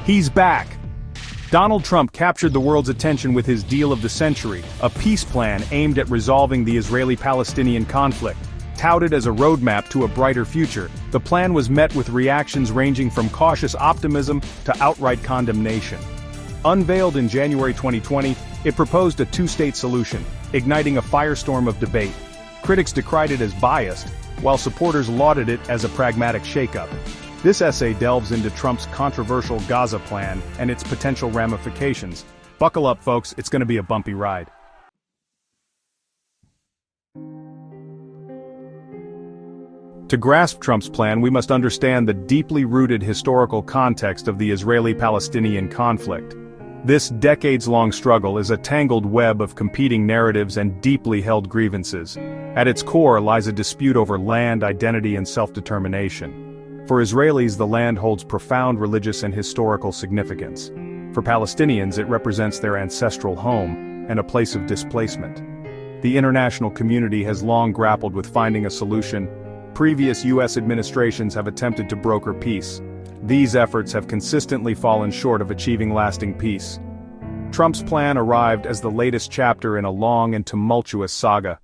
He's back! Donald Trump captured the world's attention with his deal of the century, a peace plan aimed at resolving the Israeli-Palestinian conflict. Touted as a roadmap to a brighter future, the plan was met with reactions ranging from cautious optimism to outright condemnation. Unveiled in January 2020, it proposed a two-state solution, igniting a firestorm of debate. Critics decried it as biased, while supporters lauded it as a pragmatic shakeup. This essay delves into Trump's controversial Gaza Plan and its potential ramifications. Buckle up, folks, it's going to be a bumpy ride. To grasp Trump's plan, we must understand the deeply rooted historical context of the Israeli-Palestinian conflict. This decades-long struggle is a tangled web of competing narratives and deeply held grievances. At its core lies a dispute over land, identity, and self-determination. For Israelis, the land holds profound religious and historical significance. For Palestinians, it represents their ancestral home and a place of displacement. The international community has long grappled with finding a solution. Previous U.S. administrations have attempted to broker peace. These efforts have consistently fallen short of achieving lasting peace. Trump's plan arrived as the latest chapter in a long and tumultuous saga.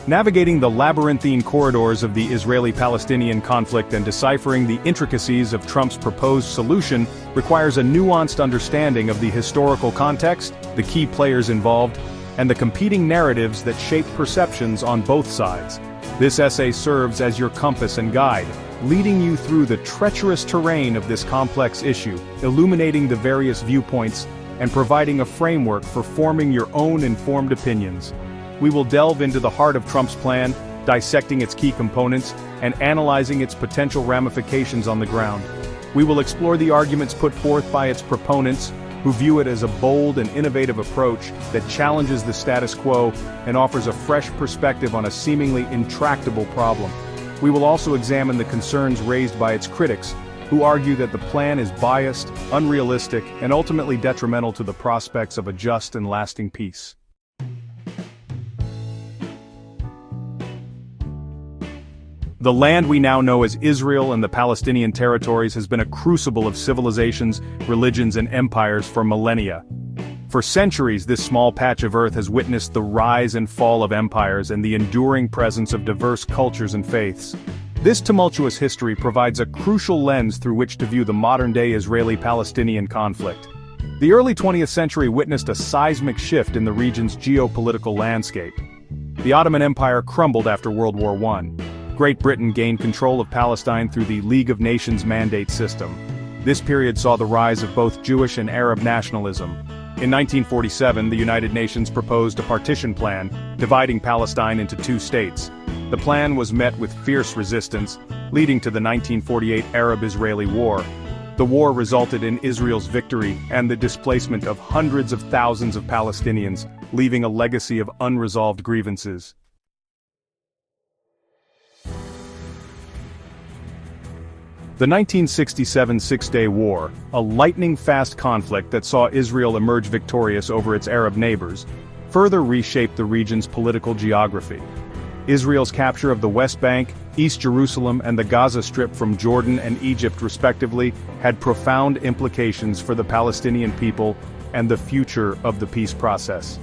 Navigating the labyrinthine corridors of the Israeli-Palestinian conflict and deciphering the intricacies of Trump's proposed solution requires a nuanced understanding of the historical context, the key players involved, and the competing narratives that shape perceptions on both sides. This essay serves as your compass and guide, leading you through the treacherous terrain of this complex issue, illuminating the various viewpoints, and providing a framework for forming your own informed opinions. We will delve into the heart of Trump's plan, dissecting its key components, and analyzing its potential ramifications on the ground. We will explore the arguments put forth by its proponents, who view it as a bold and innovative approach that challenges the status quo and offers a fresh perspective on a seemingly intractable problem. We will also examine the concerns raised by its critics, who argue that the plan is biased, unrealistic, and ultimately detrimental to the prospects of a just and lasting peace. The land we now know as Israel and the Palestinian territories has been a crucible of civilizations, religions, and empires for millennia. For centuries, this small patch of earth has witnessed the rise and fall of empires and the enduring presence of diverse cultures and faiths. This tumultuous history provides a crucial lens through which to view the modern-day Israeli-Palestinian conflict. The early 20th century witnessed a seismic shift in the region's geopolitical landscape. The Ottoman Empire crumbled after World War I. Great Britain gained control of Palestine through the League of Nations mandate system. This period saw the rise of both Jewish and Arab nationalism. In 1947, the United Nations proposed a partition plan, dividing Palestine into two states. The plan was met with fierce resistance, leading to the 1948 Arab-Israeli War. The war resulted in Israel's victory and the displacement of hundreds of thousands of Palestinians, leaving a legacy of unresolved grievances. The 1967 Six-Day War, a lightning-fast conflict that saw Israel emerge victorious over its Arab neighbors, further reshaped the region's political geography. Israel's capture of the West Bank, East Jerusalem, and the Gaza Strip from Jordan and Egypt respectively had profound implications for the Palestinian people and the future of the peace process.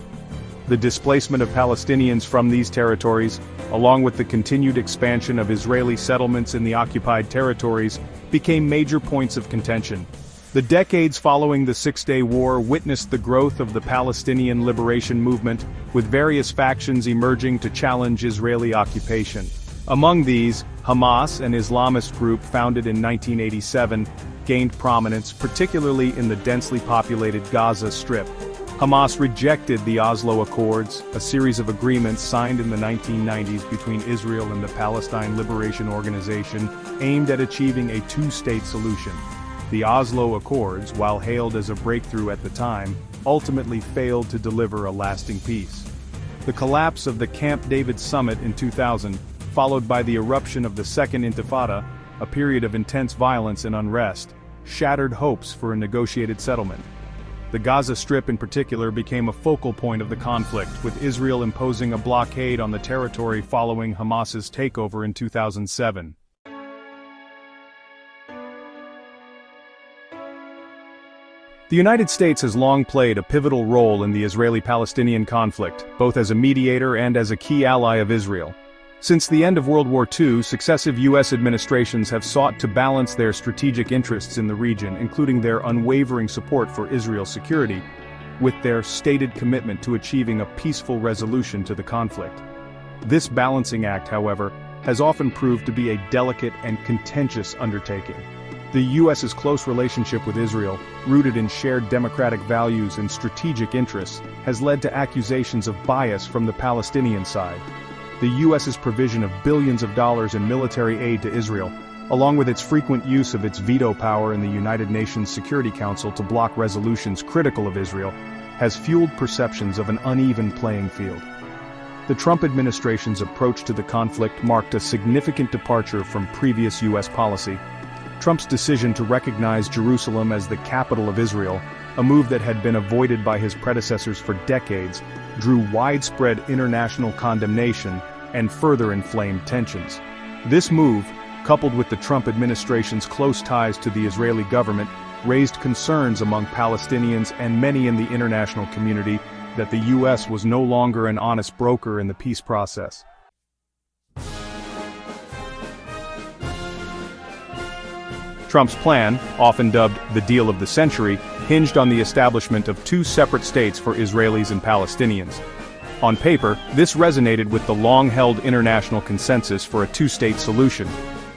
The displacement of Palestinians from these territories, along with the continued expansion of Israeli settlements in the occupied territories, became major points of contention. The decades following the Six-Day War witnessed the growth of the Palestinian liberation movement, with various factions emerging to challenge Israeli occupation. Among these, Hamas, an Islamist group founded in 1987, gained prominence, particularly in the densely populated Gaza Strip. Hamas rejected the Oslo Accords, a series of agreements signed in the 1990s between Israel and the Palestine Liberation Organization, aimed at achieving a two-state solution. The Oslo Accords, while hailed as a breakthrough at the time, ultimately failed to deliver a lasting peace. The collapse of the Camp David summit in 2000, followed by the eruption of the Second Intifada, a period of intense violence and unrest, shattered hopes for a negotiated settlement. The Gaza Strip in particular became a focal point of the conflict, with Israel imposing a blockade on the territory following Hamas's takeover in 2007. The United States has long played a pivotal role in the Israeli-Palestinian conflict, both as a mediator and as a key ally of Israel. Since the end of World War II, successive U.S. administrations have sought to balance their strategic interests in the region, including their unwavering support for Israel's security, with their stated commitment to achieving a peaceful resolution to the conflict. This balancing act, however, has often proved to be a delicate and contentious undertaking. The U.S.'s close relationship with Israel, rooted in shared democratic values and strategic interests, has led to accusations of bias from the Palestinian side. The U.S.'s provision of billions of dollars in military aid to Israel, along with its frequent use of its veto power in the United Nations Security Council to block resolutions critical of Israel, has fueled perceptions of an uneven playing field. The Trump administration's approach to the conflict marked a significant departure from previous U.S. policy. Trump's decision to recognize Jerusalem as the capital of Israel, a move that had been avoided by his predecessors for decades, drew widespread international condemnation and further inflamed tensions. This move, coupled with the Trump administration's close ties to the Israeli government, raised concerns among Palestinians and many in the international community that the U.S. was no longer an honest broker in the peace process. Trump's plan, often dubbed the deal of the century, hinged on the establishment of two separate states for Israelis and Palestinians. On paper, this resonated with the long-held international consensus for a two-state solution.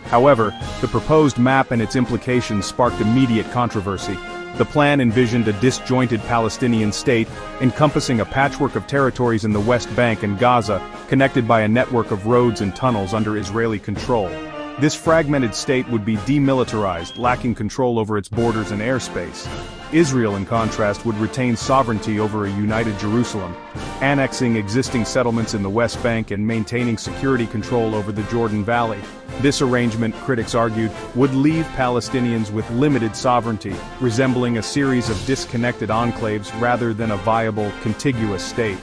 However, the proposed map and its implications sparked immediate controversy. The plan envisioned a disjointed Palestinian state, encompassing a patchwork of territories in the West Bank and Gaza, connected by a network of roads and tunnels under Israeli control. This fragmented state would be demilitarized, lacking control over its borders and airspace. Israel, in contrast, would retain sovereignty over a united Jerusalem, annexing existing settlements in the West Bank and maintaining security control over the Jordan Valley. This arrangement, critics argued, would leave Palestinians with limited sovereignty, resembling a series of disconnected enclaves rather than a viable, contiguous state.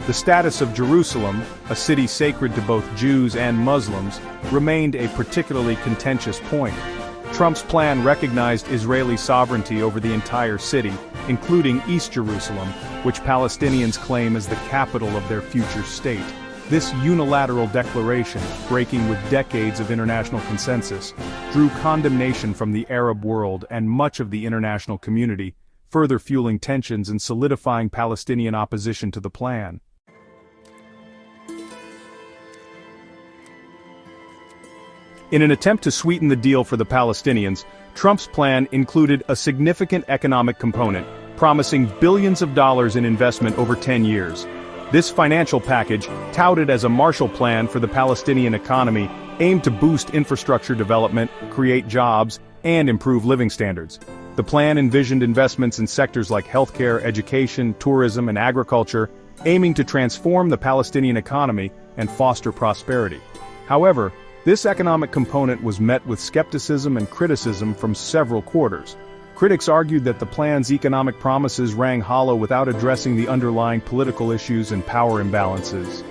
The status of Jerusalem, a city sacred to both Jews and Muslims, remained a particularly contentious point. Trump's plan recognized Israeli sovereignty over the entire city, including East Jerusalem, which Palestinians claim as the capital of their future state. This unilateral declaration, breaking with decades of international consensus, drew condemnation from the Arab world and much of the international community, further fueling tensions and solidifying Palestinian opposition to the plan. In an attempt to sweeten the deal for the Palestinians, Trump's plan included a significant economic component, promising billions of dollars in investment over 10 years. This financial package, touted as a Marshall Plan for the Palestinian economy, aimed to boost infrastructure development, create jobs, and improve living standards. The plan envisioned investments in sectors like healthcare, education, tourism, and agriculture, aiming to transform the Palestinian economy and foster prosperity. However, this economic component was met with skepticism and criticism from several quarters. Critics argued that the plan's economic promises rang hollow without addressing the underlying political issues and power imbalances.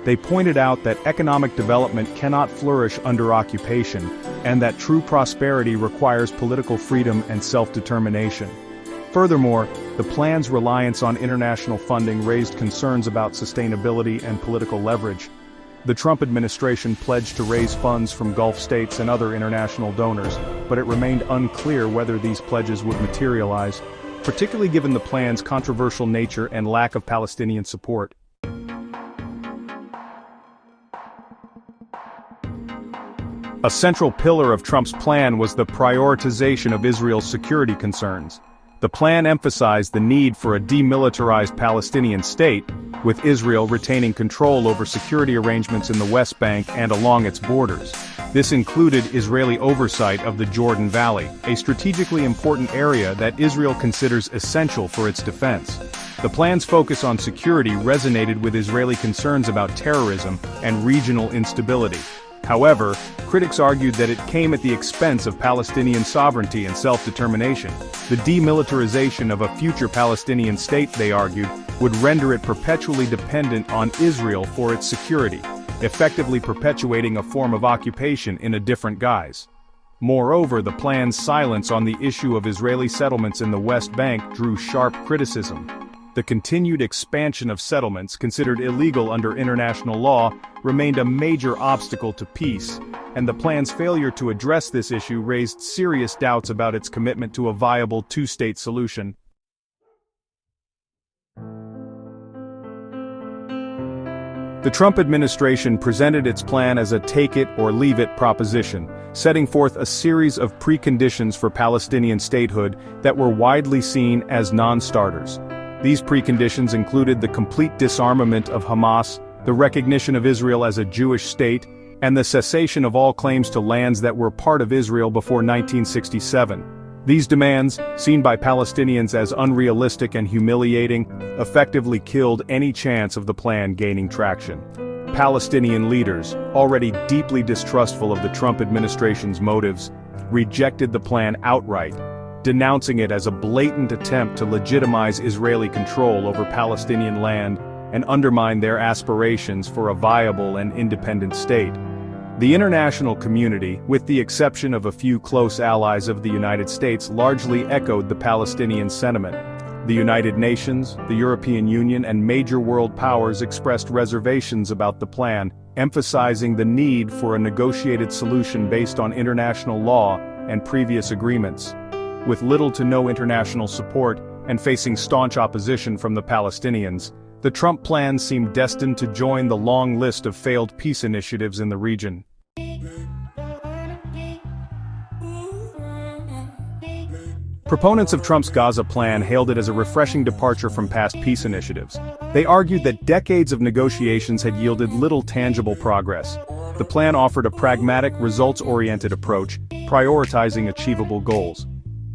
They pointed out that economic development cannot flourish under occupation, and that true prosperity requires political freedom and self-determination. Furthermore, the plan's reliance on international funding raised concerns about sustainability and political leverage. The Trump administration pledged to raise funds from Gulf states and other international donors, but it remained unclear whether these pledges would materialize, particularly given the plan's controversial nature and lack of Palestinian support. A central pillar of Trump's plan was the prioritization of Israel's security concerns. The plan emphasized the need for a demilitarized Palestinian state, with Israel retaining control over security arrangements in the West Bank and along its borders. This included Israeli oversight of the Jordan Valley, a strategically important area that Israel considers essential for its defense. The plan's focus on security resonated with Israeli concerns about terrorism and regional instability. However, critics argued that it came at the expense of Palestinian sovereignty and self-determination. The demilitarization of a future Palestinian state, they argued, would render it perpetually dependent on Israel for its security, effectively perpetuating a form of occupation in a different guise. Moreover, the plan's silence on the issue of Israeli settlements in the West Bank drew sharp criticism. The continued expansion of settlements, considered illegal under international law, remained a major obstacle to peace, and the plan's failure to address this issue raised serious doubts about its commitment to a viable two-state solution. The Trump administration presented its plan as a take-it-or-leave-it proposition, setting forth a series of preconditions for Palestinian statehood that were widely seen as non-starters. These preconditions included the complete disarmament of Hamas, the recognition of Israel as a Jewish state, and the cessation of all claims to lands that were part of Israel before 1967. These demands, seen by Palestinians as unrealistic and humiliating, effectively killed any chance of the plan gaining traction. Palestinian leaders, already deeply distrustful of the Trump administration's motives, rejected the plan outright, denouncing it as a blatant attempt to legitimize Israeli control over Palestinian land and undermine their aspirations for a viable and independent state. The international community, with the exception of a few close allies of the United States, largely echoed the Palestinian sentiment. The United Nations, the European Union, and major world powers expressed reservations about the plan, emphasizing the need for a negotiated solution based on international law and previous agreements. With little to no international support, and facing staunch opposition from the Palestinians, the Trump plan seemed destined to join the long list of failed peace initiatives in the region. Proponents of Trump's Gaza plan hailed it as a refreshing departure from past peace initiatives. They argued that decades of negotiations had yielded little tangible progress. The plan offered a pragmatic, results-oriented approach, prioritizing achievable goals.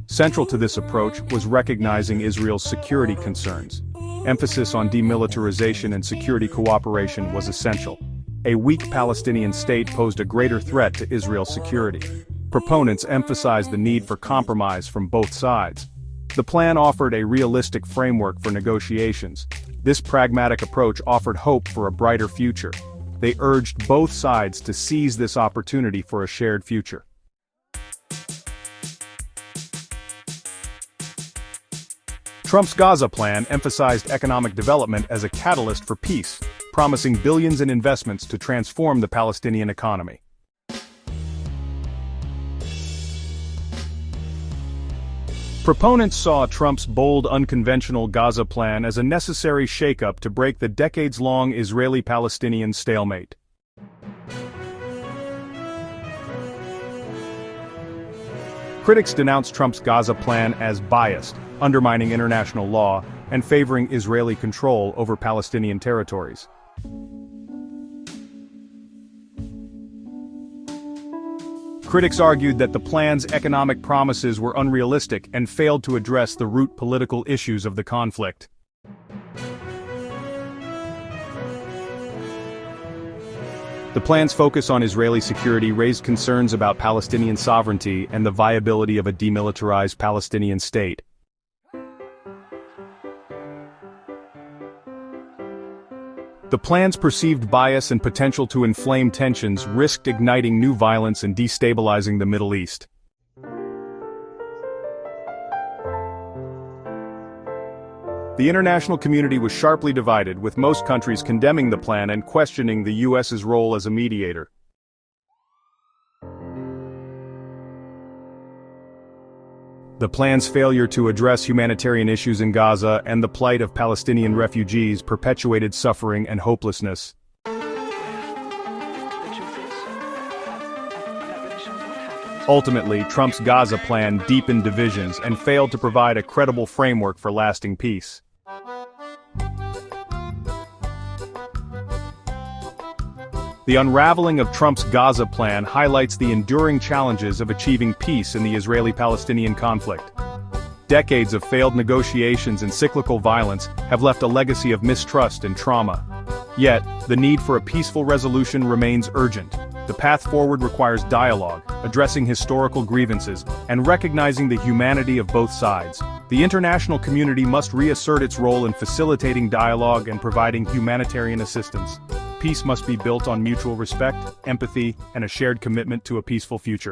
Central to this approach was recognizing Israel's security concerns. Emphasis on demilitarization and security cooperation was essential. A weak Palestinian state posed a greater threat to Israel's security. Proponents emphasized the need for compromise from both sides. The plan offered a realistic framework for negotiations. This pragmatic approach offered hope for a brighter future. They urged both sides to seize this opportunity for a shared future. Trump's Gaza plan emphasized economic development as a catalyst for peace, promising billions in investments to transform the Palestinian economy. Proponents saw Trump's bold, unconventional Gaza plan as a necessary shakeup to break the decades-long Israeli-Palestinian stalemate. Critics denounced Trump's Gaza plan as biased, undermining international law, and favoring Israeli control over Palestinian territories. Critics argued that the plan's economic promises were unrealistic and failed to address the root political issues of the conflict. The plan's focus on Israeli security raised concerns about Palestinian sovereignty and the viability of a demilitarized Palestinian state. The plan's perceived bias and potential to inflame tensions risked igniting new violence and destabilizing the Middle East. The international community was sharply divided, with most countries condemning the plan and questioning the U.S.'s role as a mediator. The plan's failure to address humanitarian issues in Gaza and the plight of Palestinian refugees perpetuated suffering and hopelessness. Ultimately, Trump's Gaza plan deepened divisions and failed to provide a credible framework for lasting peace. The unraveling of Trump's Gaza plan highlights the enduring challenges of achieving peace in the Israeli-Palestinian conflict. Decades of failed negotiations and cyclical violence have left a legacy of mistrust and trauma. Yet, the need for a peaceful resolution remains urgent. The path forward requires dialogue, addressing historical grievances, and recognizing the humanity of both sides. The international community must reassert its role in facilitating dialogue and providing humanitarian assistance. Peace must be built on mutual respect, empathy, and a shared commitment to a peaceful future.